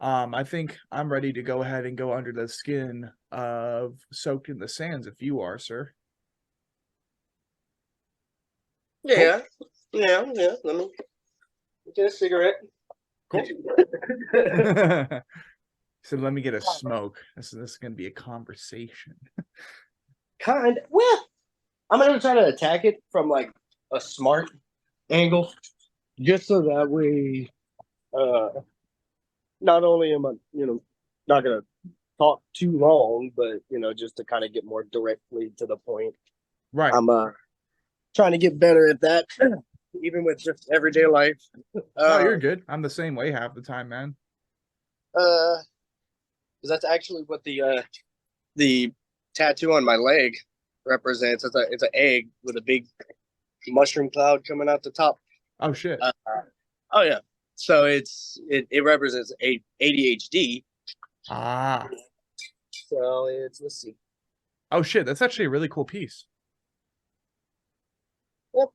I think I'm ready to go ahead and go under the skin of Soaked in the Sands if you are, sir. Cool. Yeah, yeah. Let me get a cigarette. Cool. So let me get a smoke. This is going to be a conversation. Well, I'm gonna try to attack it from like a smart angle, just so that way, not only am I, not gonna talk too long, but just to kind of get more directly to the point. Right. I'm trying to get better at that, even with just everyday life. No, you're good. I'm the same way half the time, man. Because that's actually what the tattoo on my leg represents. It's an egg with a big mushroom cloud coming out the top. Oh shit. Oh yeah. So it represents ADHD. Ah. So let's see. Oh shit, that's actually a really cool piece. Yep.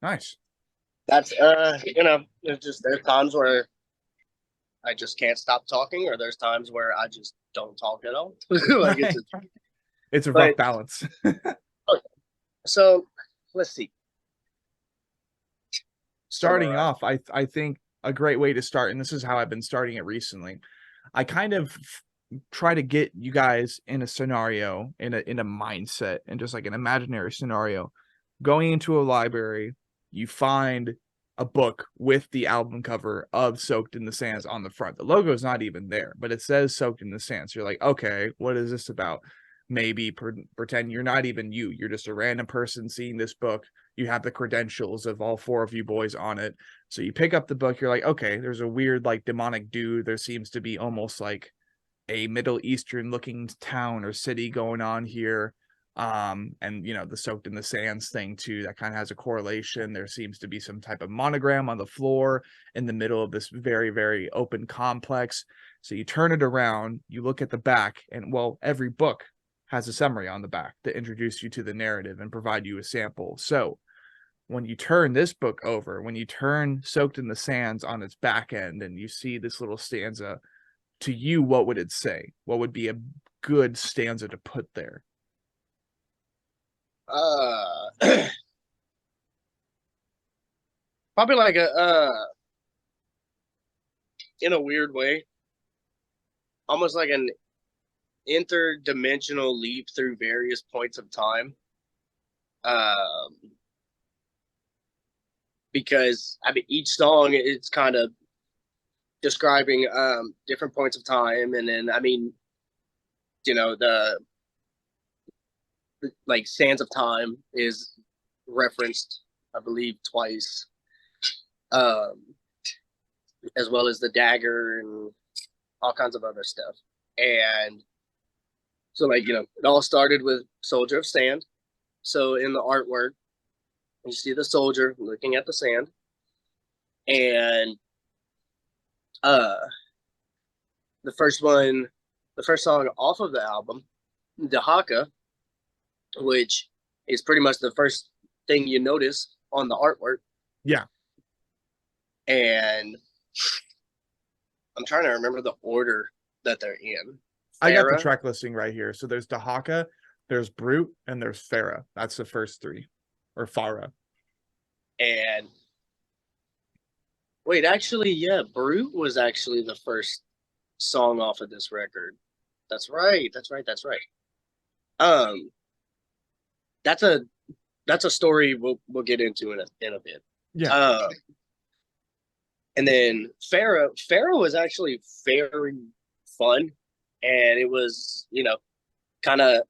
Nice. That's there's times where I just can't stop talking, or there's times where I just don't talk at all. Like it's a rough balance. So let's see. Starting off, I think a great way to start, and this is how I've been starting it recently. I kind of try to get you guys in a scenario, in a mindset, and just like an imaginary scenario. Going into a library, you find a book with the album cover of Soaked in the Sands on the front. The logo's not even there, but it says Soaked in the Sands. You're like, okay, what is this about? Maybe pretend you're not even you. You're just a random person seeing this book. You have the credentials of all four of you boys on it. So you pick up the book. You're like, okay, there's a weird, like, demonic dude. There seems to be almost like a Middle Eastern looking town or city going on here. And the Soaked in the Sands thing too, that kind of has a correlation. There seems to be some type of monogram on the floor in the middle of this very, very open complex. So you turn it around, you look at the back, and well, every book has a summary on the back to introduce you to the narrative and provide you a sample. So when you turn this book over, when you turn Soaked in the Sands on its back end and you see this little stanza, to you, what would it say? What would be a good stanza to put there? Probably like in a weird way, almost like an interdimensional leap through various points of time. Because I mean, each song it's kind of describing different points of time, and then I mean, the like Sands of Time is referenced, I believe, twice, um, as well as the dagger and all kinds of other stuff. And so, like, it all started with Soldier of Sand. So in the artwork, you see the soldier looking at the sand, and the first song off of the album, Dahaka, which is pretty much the first thing you notice on the artwork. Yeah. And I'm trying to remember the order that they're in. I got the track listing right here. So there's Dahaka, there's Brute, and there's Farah. That's the first three. Or Farah. And wait, actually, yeah, Brute was actually the first song off of this record. That's right. That's a story we'll get into in a bit. Yeah. And then Farah was actually very fun, and it was kind of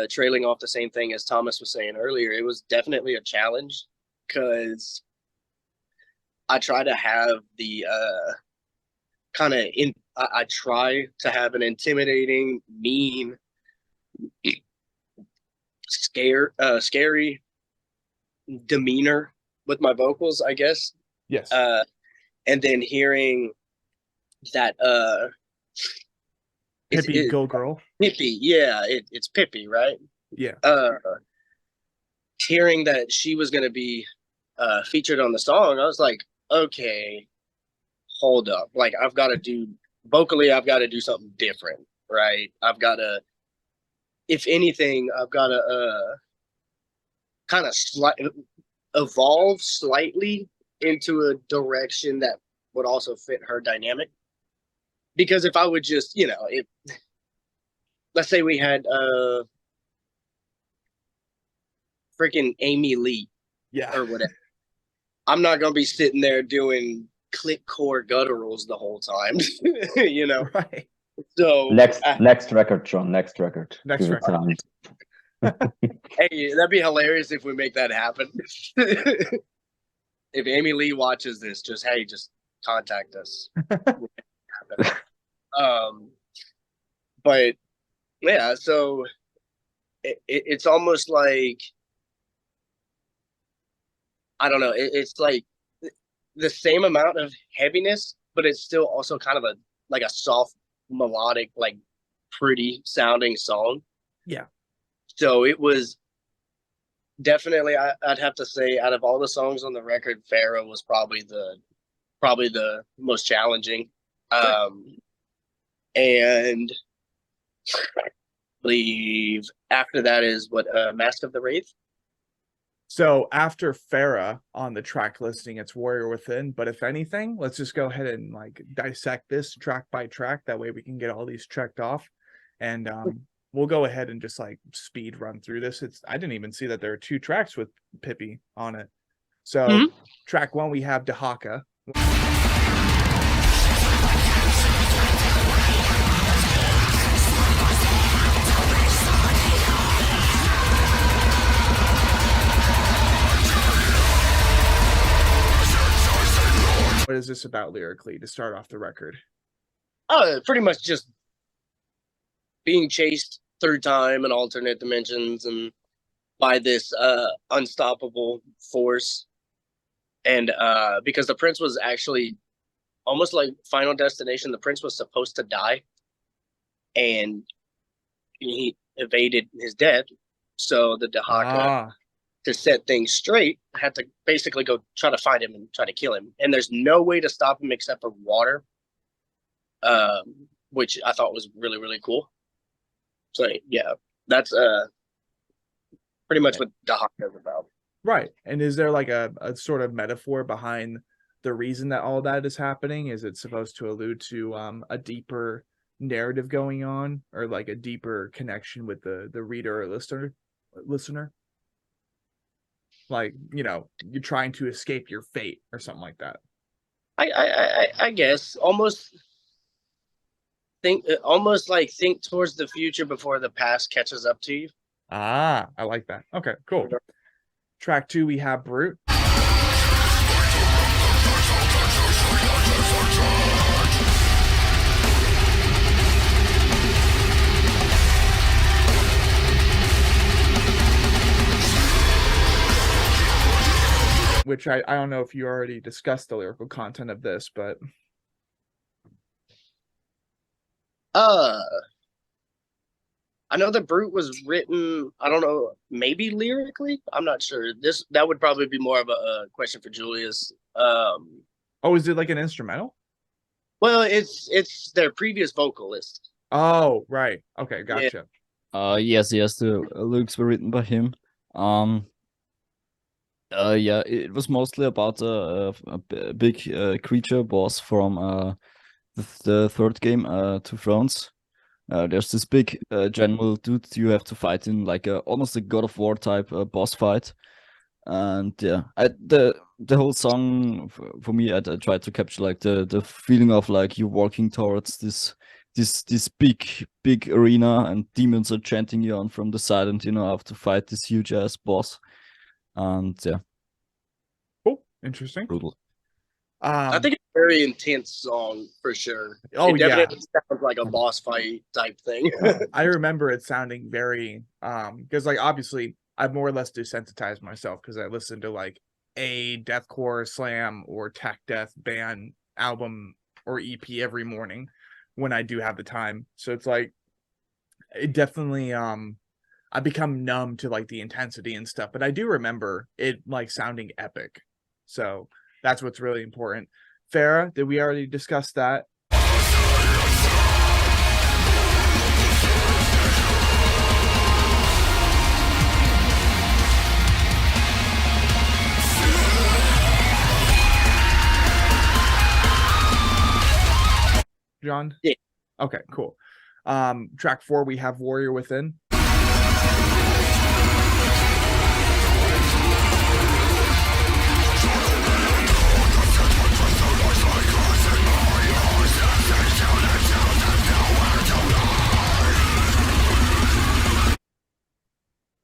trailing off the same thing as Thomas was saying earlier. It was definitely a challenge because I try to have the I try to have an intimidating, mean, scary demeanor with my vocals, I guess. Yes. And then hearing that Pippi, Go Girl. Pippi, yeah, it's Pippi, right? Yeah. Hearing that she was going to be featured on the song, I was like, okay, hold up. Like, I've got to do vocally, I've got to do something different, right? I've got to, if anything, I've got to kind of evolve slightly into a direction that would also fit her dynamic. Because if I would just, if let's say we had freaking Amy Lee, or whatever, I'm not gonna be sitting there doing click core gutturals the whole time, Right. So next record, Jon. Next record. Next record. Hey, that'd be hilarious if we make that happen. If Amy Lee watches this, just contact us. But yeah, so it's almost like, I don't know, it's like the same amount of heaviness, but it's still also kind of a soft, melodic, like pretty sounding song. Yeah. So it was definitely, I'd have to say, out of all the songs on the record, Pharaoh was probably the most challenging. And I believe after that is Mask of the Wraith. So after Farah on the track listing, it's Warrior Within. But if anything, let's just go ahead and like dissect this track by track. That way we can get all these checked off. And we'll go ahead and just like speed run through this. I didn't even see that there are 2 tracks with Pippi on it. So track 1, we have Dahaka. What is this about lyrically to start off the record? Pretty much just being chased through time and alternate dimensions and by this unstoppable force. And because the prince was actually almost like Final Destination, the prince was supposed to die and he evaded his death. So the Dahaka, to set things straight, had to basically go try to find him and try to kill him. And there's no way to stop him except for water, which I thought was really, really cool. So yeah, that's pretty much what Dahaka is about. Right. And is there like a sort of metaphor behind the reason that all that is happening? Is it supposed to allude to a deeper narrative going on, or like a deeper connection with the reader or listener? Like, you're trying to escape your fate or something like that. I guess almost think towards the future before the past catches up to you. I like that. Okay, cool. Track 2, we have Brute. Which I don't know if you already discussed the lyrical content of this, but I know the Brute was written, I don't know, maybe lyrically. I'm not sure. That would probably be more of a question for Julius. is it like an instrumental? Well, it's their previous vocalist. Oh, right. Okay, gotcha. Yes, the lyrics were written by him. Yeah, it was mostly about a big creature boss from the third game, Two Thrones. There's this big general dude you have to fight in, like almost a God of War type boss fight. And yeah, the whole song for me, I tried to capture like the feeling of like you walking towards this big arena and demons are chanting you on from the side, and have to fight this huge ass boss. And yeah, cool, interesting, brutal. I think it's a very intense song for sure. Oh, it definitely sounds like a boss fight type thing. I remember it sounding very because like obviously I've more or less desensitized myself because I listened to like a deathcore, slam, or tech death band album or EP every morning when I do have the time. So it's like it definitely I become numb to like the intensity and stuff, but I do remember it like sounding epic. So that's what's really important. Farah, did we already discuss that? John? Yeah. Okay, cool. Track 4, we have Warrior Within.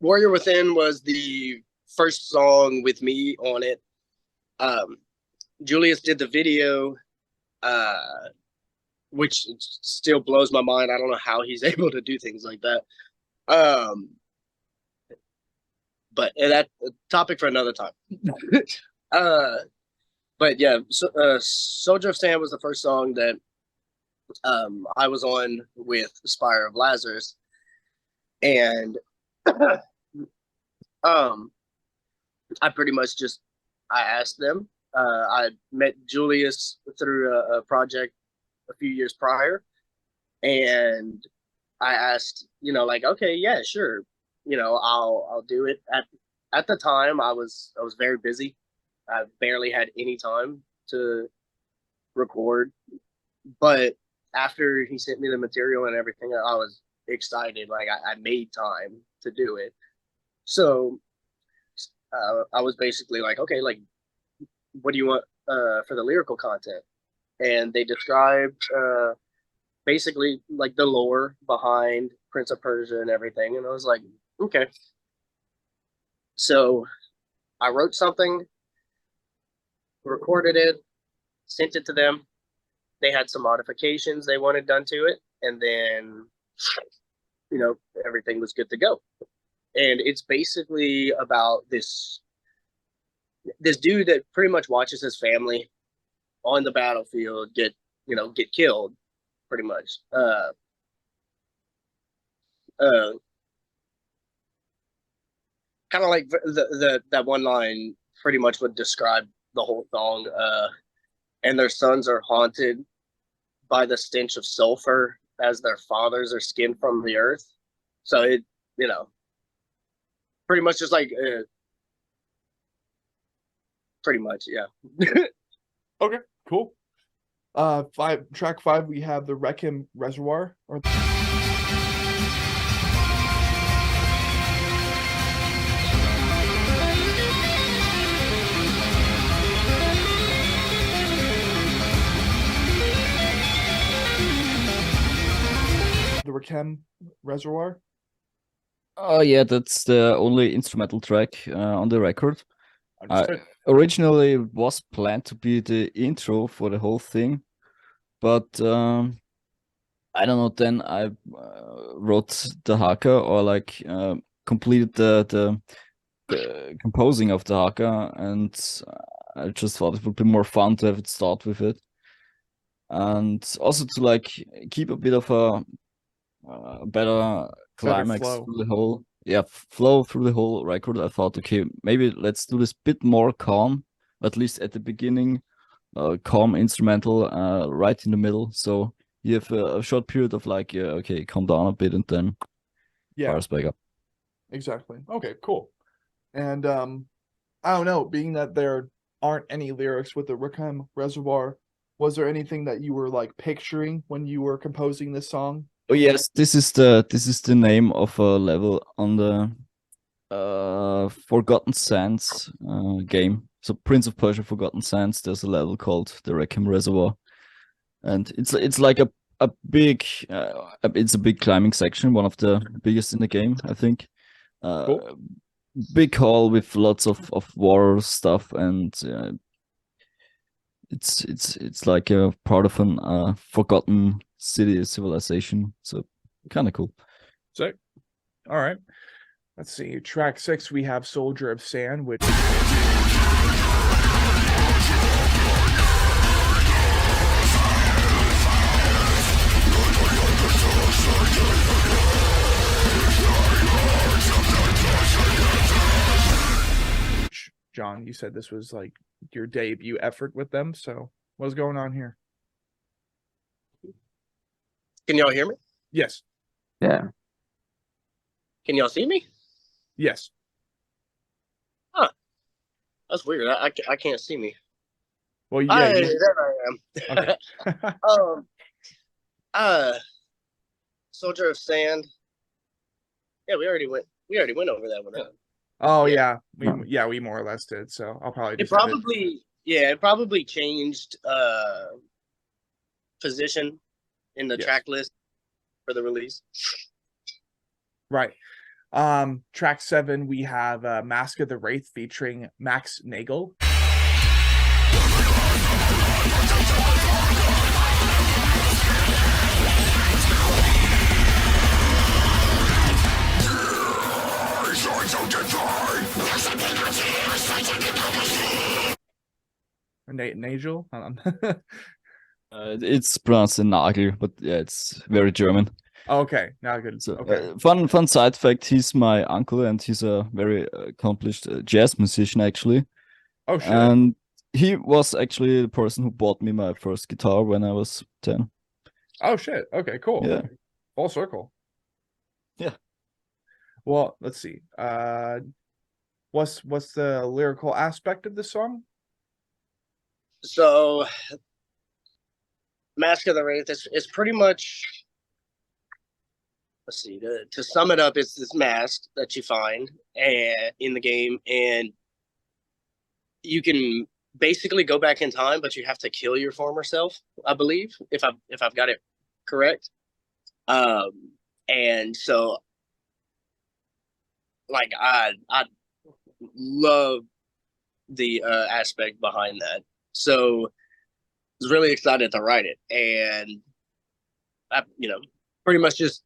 Warrior Within was the first song with me on it. Julius did the video, which still blows my mind. I don't know how he's able to do things like that. But that topic for another time. But yeah, Soldier of Sand was the first song that I was on with Spire of Lazarus, and I pretty much just I asked them. I met Julius through a project a few years prior, and I asked, like, okay, yeah, sure, I'll do it. At the time, I was very busy. I barely had any time to record, but after he sent me the material and everything, I was excited. Like I made time to do it. So I was basically like, okay, like, what do you want for the lyrical content? And they described basically like the lore behind Prince of Persia and everything. And I was like, okay. So I wrote something, recorded it, sent it to them. They had some modifications they wanted done to it. And then, everything was good to go. And it's basically about this dude that pretty much watches his family on the battlefield get killed, pretty much. Kind of like that one line pretty much would describe the whole song. And their sons are haunted by the stench of sulfur as their fathers are skinned from the earth. So it, pretty much just like, pretty much, yeah. Okay, cool. Track 5, we have the Requiem Reservoir. The Requiem Reservoir. Oh yeah, that's the only instrumental track on the record. Originally, it was planned to be the intro for the whole thing, but I don't know. Then I wrote the haka, or like completed the composing of the haka, and I just thought it would be more fun to have it start with it, and also to like keep a bit of a better climax flow. through the whole flow through the whole record. I thought, okay, maybe let's do this bit more calm, at least at the beginning, calm instrumental right in the middle, so you have a short period of like, okay, calm down a bit, and then fires back up. Exactly. Okay, cool. And I don't know, being that there aren't any lyrics with the Requiem Reservoir, was there anything that you were like picturing when you were composing this song? Oh yes, this is the name of a level on the Forgotten Sands game. So Prince of Persia Forgotten Sands, there's a level called the Requiem Reservoir, and it's like a big it's a big climbing section, one of the biggest in the game, I think. Cool. Big hall with lots of war stuff, and it's like a part of an forgotten city civilization, so kind of cool. Sick. All right, let's see. Track 6, we have Soldier of Sand, which John, you said this was like your debut effort with them, so what's going on here? Can y'all hear me? Yes. Yeah. Can y'all see me? Yes. Huh. That's weird. I can't see me. Well, yeah. There I am. Okay. Soldier of Sand. Yeah, we already went over that one. Yeah. Oh Yeah. we more or less did. So I'll probably It just probably changed position in the Yes. track list for the release. right. Track 7 we have Mask of the Wraith featuring Max Nagel. Nagel. It's pronounced Nagel, but yeah, it's very German. Okay, now good. So, Okay. fun side fact: he's my uncle, and he's a very accomplished jazz musician, actually. Oh shit. And he was actually the person who bought me my first guitar when I was 10. Oh shit. Okay, cool. Yeah. Full circle. Yeah. Well, let's see. What's the lyrical aspect of the song? So, Mask of the Wraith is pretty much. Let's see. To sum it up, it's this mask that you find in the game, and you can basically go back in time, but you have to kill your former self, I believe, if I've got it correct. And so, like, I love the aspect behind that. So I was really excited to write it, and I, pretty much just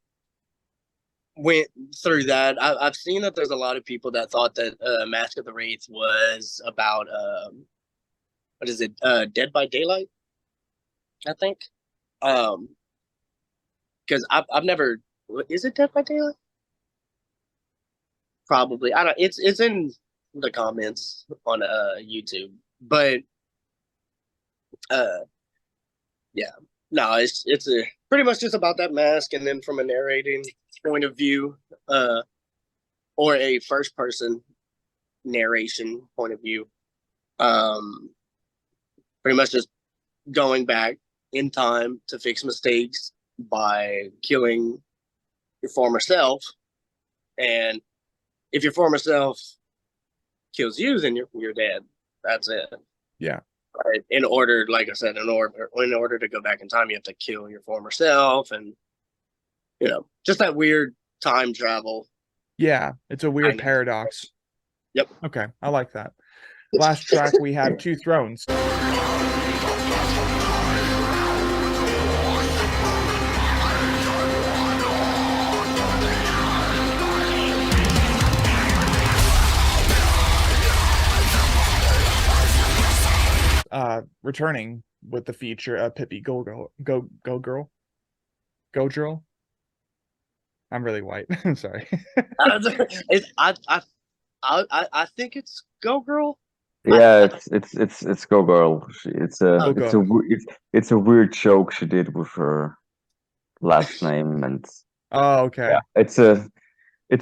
went through that. I've seen that there's a lot of people that thought that Mask of the Wraith was about what is it? Dead by Daylight, I think. Because I've never. Is it Dead by Daylight? Probably. I don't. It's in the comments on YouTube, but yeah. No, it's pretty much just about that mask, and then from a narrating point of view, or a first person narration point of view, pretty much just going back in time to fix mistakes by killing your former self, and if your former self kills you, then you're dead. That's it. Yeah. Right. In order, like I said, in order to go back in time, you have to kill your former self, and just that weird time travel. Yeah, it's a weird paradox. Yep. Okay, I like that. Last track we have Two Thrones. Returning with the feature of Pippi Go Girl. I'm really white. I'm sorry. I think it's Go Girl. Yeah, it's Go Girl. It's Go. a weird joke she did with her last name, and Oh, okay. yeah, it's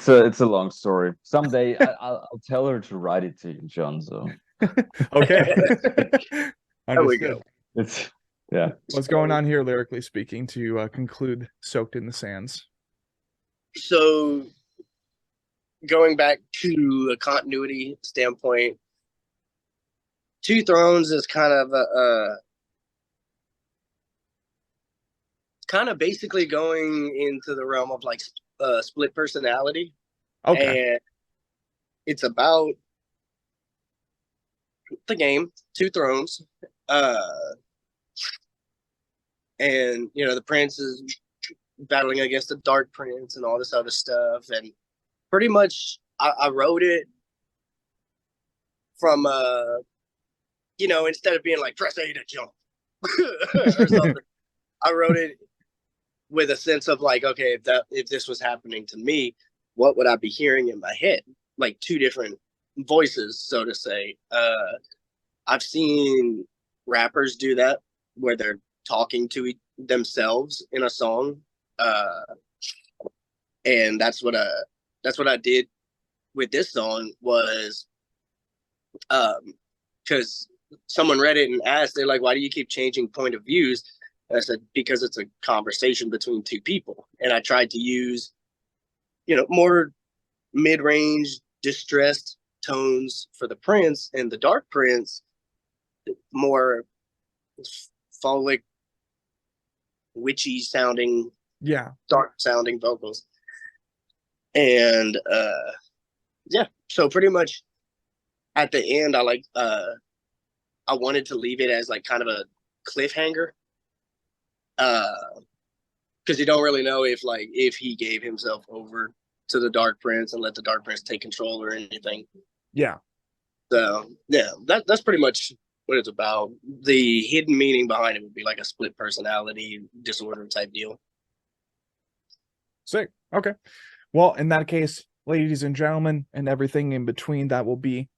a long story. Someday I'll tell her to write it to you, John. So okay. There we go. It's yeah. What's going on here, lyrically speaking, to conclude Soaked in the Sands? So, going back to a continuity standpoint, Two Thrones is kind of basically going into the realm of like split personality. Okay. And it's about the game Two Thrones, and the prince is battling against the Dark Prince and all this other stuff, and pretty much I wrote it from instead of being like press A to jump or something, I wrote it with a sense of like, okay, if this was happening to me, what would I be hearing in my head? Like two different voices, so to say. I've seen rappers do that where they're talking to themselves in a song, and that's what I did with this song was, because someone read it and asked, they're like, why do you keep changing point of views? And I said, because it's a conversation between two people. And I tried to use, more mid-range, distressed tones for the Prince, and the Dark Prince, more folic, witchy sounding, dark sounding vocals. And so pretty much at the end, I wanted to leave it as like kind of a cliffhanger, because you don't really know if he gave himself over to the Dark Prince and let the Dark Prince take control or anything. Yeah. So yeah, that's pretty much what it's about. The hidden meaning behind it would be like a split personality disorder type deal. Sick. Okay. Well, in that case, ladies and gentlemen, and everything in between, that will be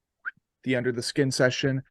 the Under the Skin session.